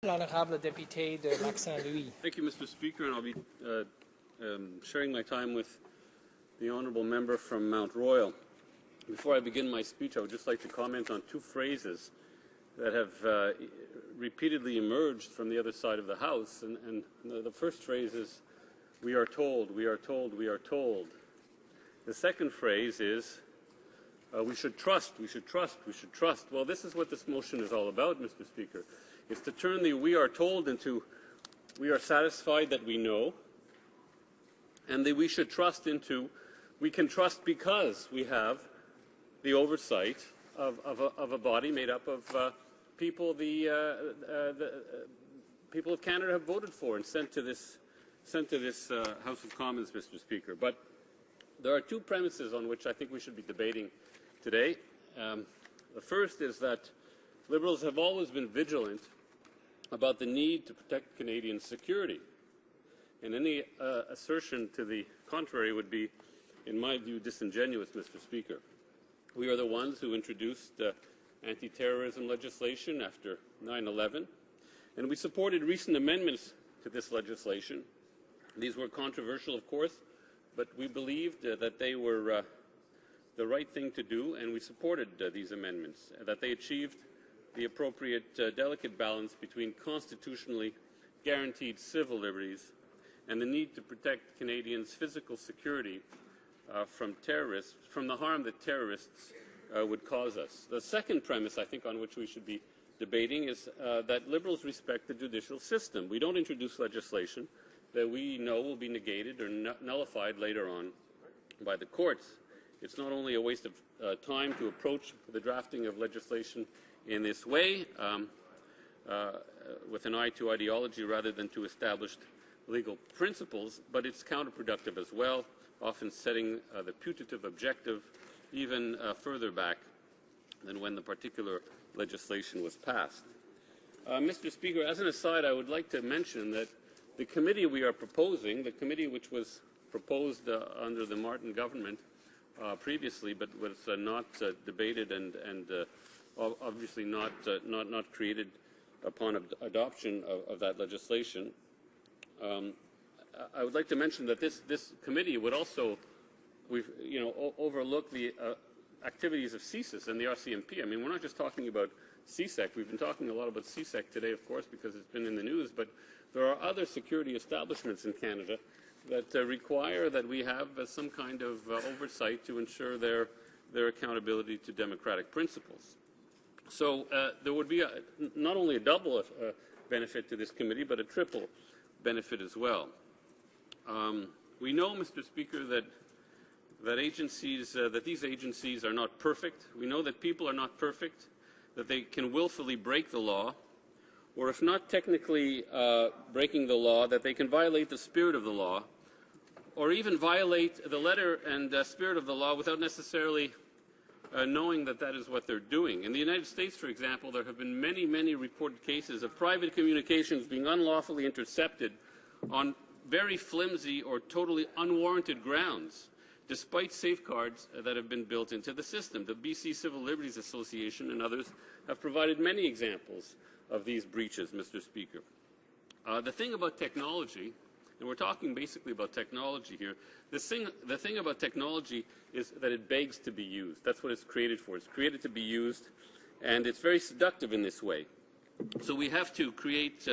L'honorable député de Lac-Saint-Louis. Thank you, Mr. Speaker, and I'll be sharing my time with the honourable member from Mount Royal. Before I begin my speech, I would just like to comment on two phrases that have repeatedly emerged from the other side of the House. And the first phrase is, "We are told, we are told, we are told." The second phrase is, "We should trust, we should trust, we should trust." Well, this is what this motion is all about, Mr. Speaker. It's to turn the "we are told" into "we are satisfied that we know," and the "we should trust" into "we can trust because we have the oversight of a body made up of people the people of Canada have voted for and sent to this House of Commons, Mr. Speaker. But there are two premises on which I think we should be debating today. The first is that Liberals have always been vigilant about the need to protect Canadian security, and any assertion to the contrary would be, in my view, disingenuous, Mr. Speaker. We are the ones who introduced anti-terrorism legislation after 9/11, and we supported recent amendments to this legislation. These were controversial, of course, but we believed that they were the right thing to do, and we supported these amendments, that they achieved the appropriate delicate balance between constitutionally guaranteed civil liberties and the need to protect Canadians' physical security from terrorists, from the harm that terrorists would cause us. The second premise, I think, on which we should be debating is that Liberals respect the judicial system. We don't introduce legislation that we know will be negated or nullified later on by the courts. It's not only a waste of time to approach the drafting of legislation in this way, with an eye to ideology rather than to established legal principles, but it's counterproductive as well, often setting the putative objective even further back than when the particular legislation was passed. Mr. Speaker, as an aside, I would like to mention that the committee we are proposing, the committee which was proposed under the Martin government previously, but was not debated and obviously not created upon adoption of that legislation. I would like to mention that this committee would also, overlook the activities of CSEC and the RCMP. I mean, we're not just talking about CSEC. We've been talking a lot about CSEC today, of course, because it's been in the news, but there are other security establishments in Canada that require that we have some kind of oversight to ensure their accountability to democratic principles. So there would be not only a double benefit to this committee, but a triple benefit as well. We know, Mr. Speaker, that these agencies are not perfect. We know that people are not perfect, that they can willfully break the law, or if not technically breaking the law, that they can violate the spirit of the law, or even violate the letter and spirit of the law without necessarily knowing that that is what they're doing. In the United States, for example, there have been many, many reported cases of private communications being unlawfully intercepted on very flimsy or totally unwarranted grounds, despite safeguards that have been built into the system. The BC Civil Liberties Association and others have provided many examples of these breaches, Mr. Speaker. The thing about technology, and we're talking basically about technology here, the thing about technology is that it begs to be used. That's what it's created for. It's created to be used, and it's very seductive in this way. So we have to create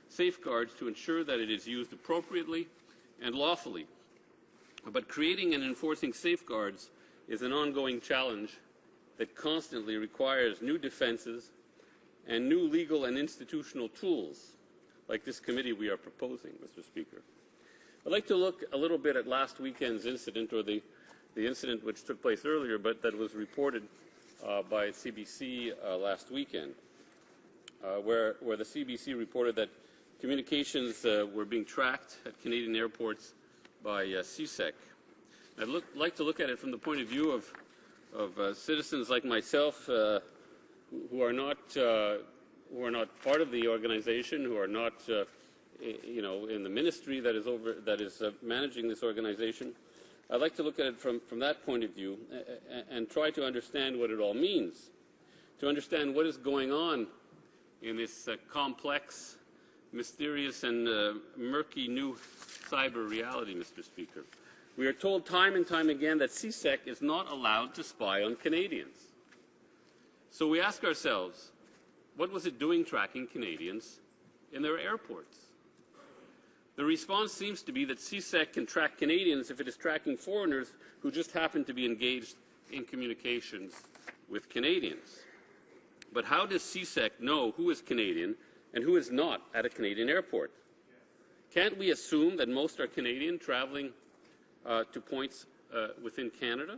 safeguards to ensure that it is used appropriately and lawfully. But creating and enforcing safeguards is an ongoing challenge that constantly requires new defenses and new legal and institutional tools, like this committee we are proposing, Mr. Speaker. I'd like to look a little bit at last weekend's incident, or the incident which took place earlier, but that was reported by CBC last weekend, where the CBC reported that communications were being tracked at Canadian airports by CSEC. I'd like to look at it from the point of view of citizens like myself who are not part of the organization, who are not in the ministry that is managing this organization. I'd like to look at it from that point of view and try to understand what it all means, to understand what is going on in this complex, mysterious, and murky new cyber reality, Mr. Speaker. We are told time and time again that CSEC is not allowed to spy on Canadians. So we ask ourselves, what was it doing tracking Canadians in their airports? The response seems to be that CSEC can track Canadians if it is tracking foreigners who just happen to be engaged in communications with Canadians. But how does CSEC know who is Canadian and who is not at a Canadian airport? Can't we assume that most are Canadian traveling to points within Canada?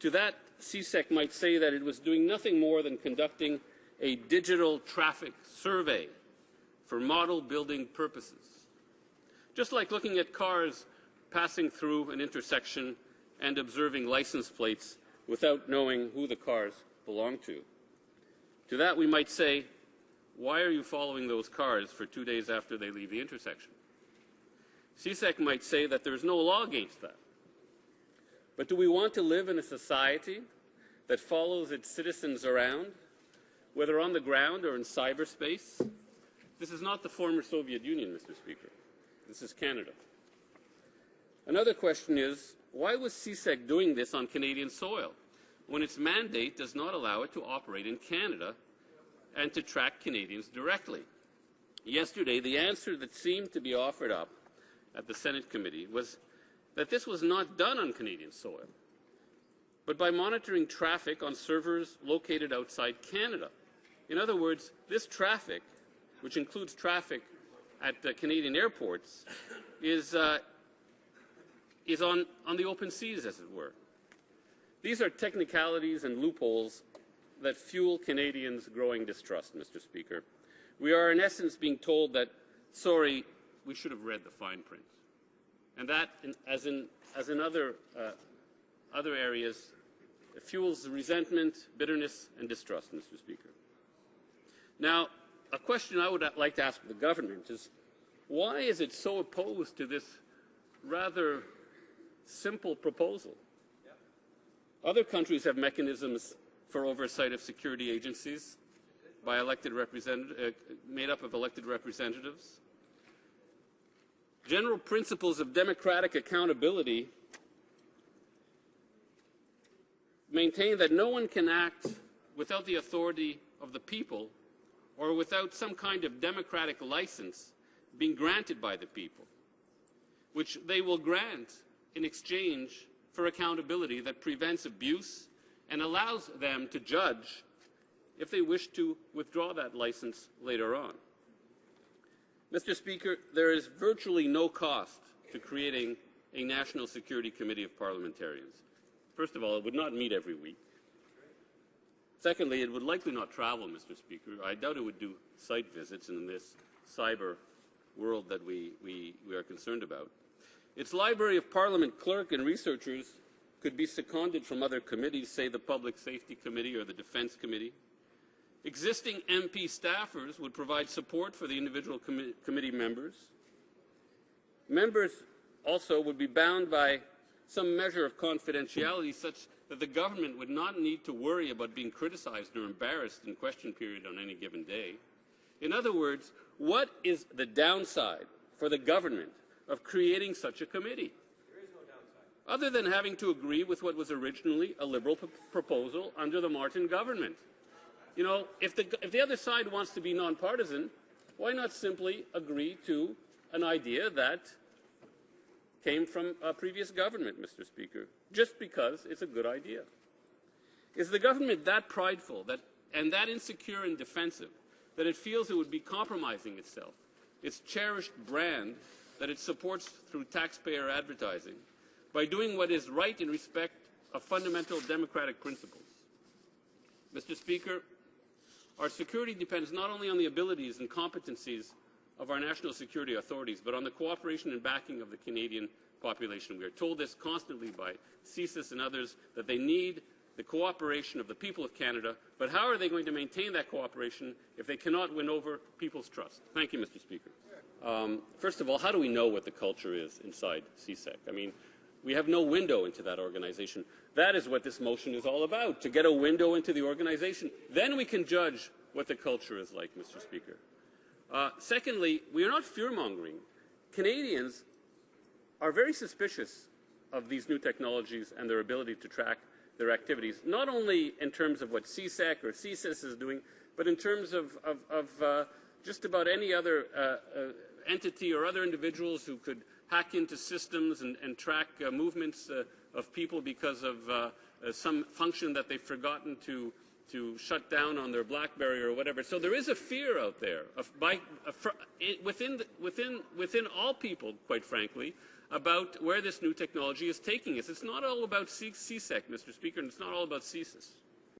To that, CSEC might say that it was doing nothing more than conducting a digital traffic survey for model building purposes. Just like looking at cars passing through an intersection and observing license plates without knowing who the cars belong to. To that we might say, why are you following those cars for 2 days after they leave the intersection? CSEC might say that there is no law against that. But do we want to live in a society that follows its citizens around, whether on the ground or in cyberspace? This is not the former Soviet Union, Mr. Speaker. This is Canada. Another question is, why was CSEC doing this on Canadian soil when its mandate does not allow it to operate in Canada and to track Canadians directly? Yesterday, the answer that seemed to be offered up at the Senate committee was that this was not done on Canadian soil, but by monitoring traffic on servers located outside Canada. In other words, this traffic, which includes traffic at Canadian airports, is on the open seas, as it were. These are technicalities and loopholes that fuel Canadians' growing distrust, Mr. Speaker. We are, in essence, being told that, sorry, we should have read the fine print. And that, as in other areas, fuels resentment, bitterness, and distrust, Mr. Speaker. Now, a question I would like to ask the government is, why is it so opposed to this rather simple proposal? Other countries have mechanisms for oversight of security agencies by made up of elected representatives. General principles of democratic accountability maintain that no one can act without the authority of the people or without some kind of democratic license being granted by the people, which they will grant in exchange for accountability that prevents abuse and allows them to judge if they wish to withdraw that license later on. Mr. Speaker, there is virtually no cost to creating a National Security Committee of Parliamentarians. First of all, it would not meet every week. Secondly, it would likely not travel, Mr. Speaker. I doubt it would do site visits in this cyber world that we are concerned about. Its Library of Parliament clerk and researchers could be seconded from other committees, say the Public Safety Committee or the Defence Committee. Existing MP staffers would provide support for the individual committee members. Members also would be bound by some measure of confidentiality such that the government would not need to worry about being criticized or embarrassed in question period on any given day. In other words, what is the downside for the government of creating such a committee? There is no downside. Other than having to agree with what was originally a Liberal proposal under the Martin government. You know, if the other side wants to be nonpartisan, why not simply agree to an idea that came from a previous government, Mr. Speaker, just because it's a good idea? Is the government that prideful and that insecure and defensive that it feels it would be compromising itself, its cherished brand that it supports through taxpayer advertising, by doing what is right in respect of fundamental democratic principles? Mr. Speaker, our security depends not only on the abilities and competencies of our national security authorities, but on the cooperation and backing of the Canadian population. We are told this constantly by CSIS and others, that they need the cooperation of the people of Canada, but how are they going to maintain that cooperation if they cannot win over people's trust? Thank you, Mr. Speaker. First of all, how do we know what the culture is inside CSEC? I mean, we have no window into that organization. That is what this motion is all about, to get a window into the organization. Then we can judge what the culture is like, Mr. Speaker. Secondly, we are not fear-mongering. Canadians are very suspicious of these new technologies and their ability to track their activities, not only in terms of what CSEC or CSIS is doing, but in terms of just about any other entity or other individuals who could hack into systems and track movements of people because of some function that they've forgotten to shut down on their BlackBerry or whatever. So there is a fear out there within all people, quite frankly, about where this new technology is taking us. It's not all about CSEC, Mr. Speaker, and it's not all about CSIS.